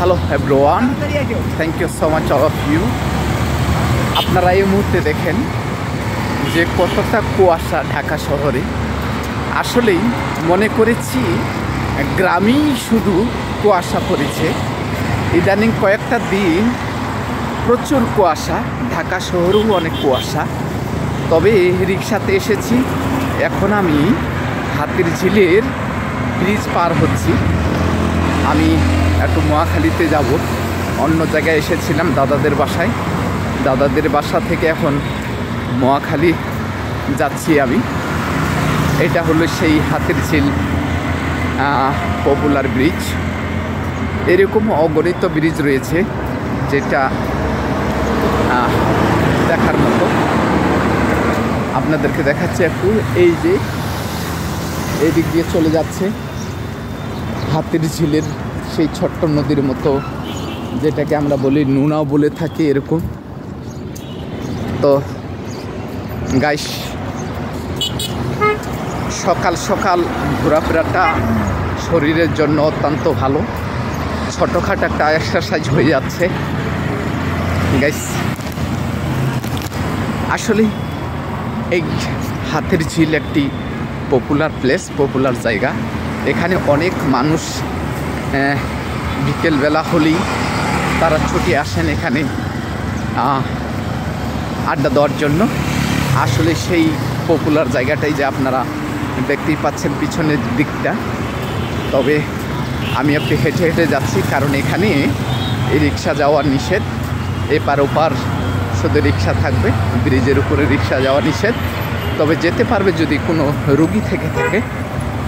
Hello everyone, thank you so much all of you. আপনারা এই মুহূর্তে দেখেন যে কতটা কুয়াশা ঢাকা শহরে। আসলেই মনে করেছি গ্রামেই শুধু কুয়াশা পড়েছে। ইদানিং কয়েকটা দিন প্রচুর কুয়াশা, ঢাকা শহরেও অনেক কুয়াশা। তবে রিক্সাতে এসেছি, এখন আমি হাতিরঝিলের ব্রিজ পার হচ্ছি। আমি একটু মহাখালীতে যাব, অন্য জায়গায় এসেছিলাম দাদাদের বাসায়। দাদাদের বাসা থেকে এখন মহাখালী যাচ্ছি আমি। এটা হলো সেই হাতিরঝিল পপুলার ব্রিজ। এরকম অগণিত ব্রিজ রয়েছে যেটা দেখার মতো। আপনাদেরকে দেখাচ্ছি একটু। এই যে এই দিক দিয়ে চলে যাচ্ছে হাতিরঝিলের সেই ছোট্ট নদীর মতো, যেটাকে আমরা বলি নুনাও বলে থাকি এরকম। তো গাইস, সকাল সকাল ঘোরাফেরাটা শরীরের জন্য অত্যন্ত ভালো। ছোটোখাটো একটা এক্সারসাইজ হয়ে যাচ্ছে গাইস। আসলে এই হাতিরঝিল একটি পপুলার প্লেস, পপুলার জায়গা। এখানে অনেক মানুষ বিকেলবেলা হলেই তারা ছুটে আসেন এখানে আড্ডা দেওয়ার জন্য। আসলে সেই পপুলার জায়গাটাই যে আপনারা দেখতেই পাচ্ছেন পিছনের দিকটা। তবে আমি একটু হেঁটে হেঁটে যাচ্ছি, কারণ এখানে এই রিক্সা যাওয়ার নিষেধ। এপার ওপার শুধু রিক্সা থাকবে, ব্রিজের উপরে রিক্সা যাওয়া নিষেধ। তবে যেতে পারবে যদি কোনো রুগী থেকে থাকে,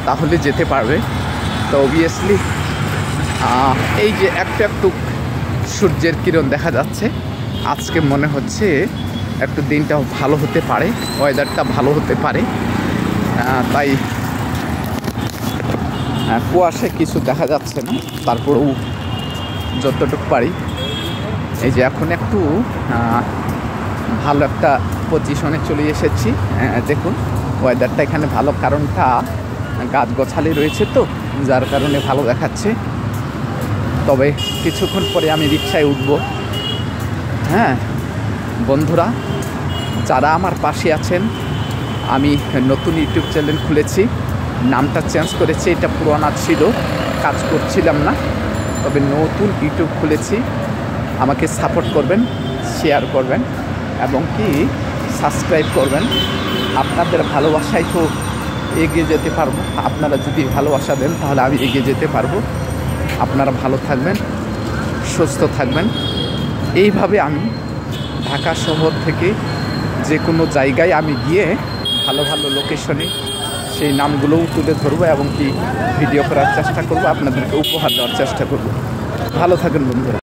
তাহলে যেতে পারবে। তো অবভিয়াসলি এই যে একটু একটু সূর্যের কিরণ দেখা যাচ্ছে, আজকে মনে হচ্ছে একটু দিনটাও ভালো হতে পারে, ওয়েদারটা ভালো হতে পারে। তাই কুয়াশায় কিছু দেখা যাচ্ছে না, তারপরেও যতটুকু পারি। এই যে এখন একটু ভালো একটা পজিশনে চলে এসেছি। দেখুন ওয়েদারটা এখানে ভালো, কারণটা গাছগাছালি রয়েছে তো, যার কারণে ভালো দেখাচ্ছে। তবে কিছুক্ষণ পরে আমি রিক্সায় উঠব। হ্যাঁ বন্ধুরা, যারা আমার পাশে আছেন, আমি নতুন ইউটিউব চ্যানেল খুলেছি, নামটা চেঞ্জ করেছি। এটা পুরানা ছিল, কাজ করছিলাম না। তবে নতুন ইউটিউব খুলেছি, আমাকে সাপোর্ট করবেন, শেয়ার করবেন এবং কি সাবস্ক্রাইব করবেন। আপনাদের ভালোবাসায় তো এগিয়ে যেতে পারবো। আপনারা যদি ভালোবাসা দেন তাহলে আমি এগিয়ে যেতে পারবো। আপনারা ভালো থাকবেন, সুস্থ থাকবেন। এইভাবে আমি ঢাকা শহর থেকে যে কোনো জায়গায় আমি গিয়ে ভালো ভালো লোকেশনে সেই নামগুলোও তুলে ধরবো এবং কি ভিডিও করার চেষ্টা করব, আপনাদেরকে উপহার দেওয়ার চেষ্টা করব। ভালো থাকেন বন্ধুরা।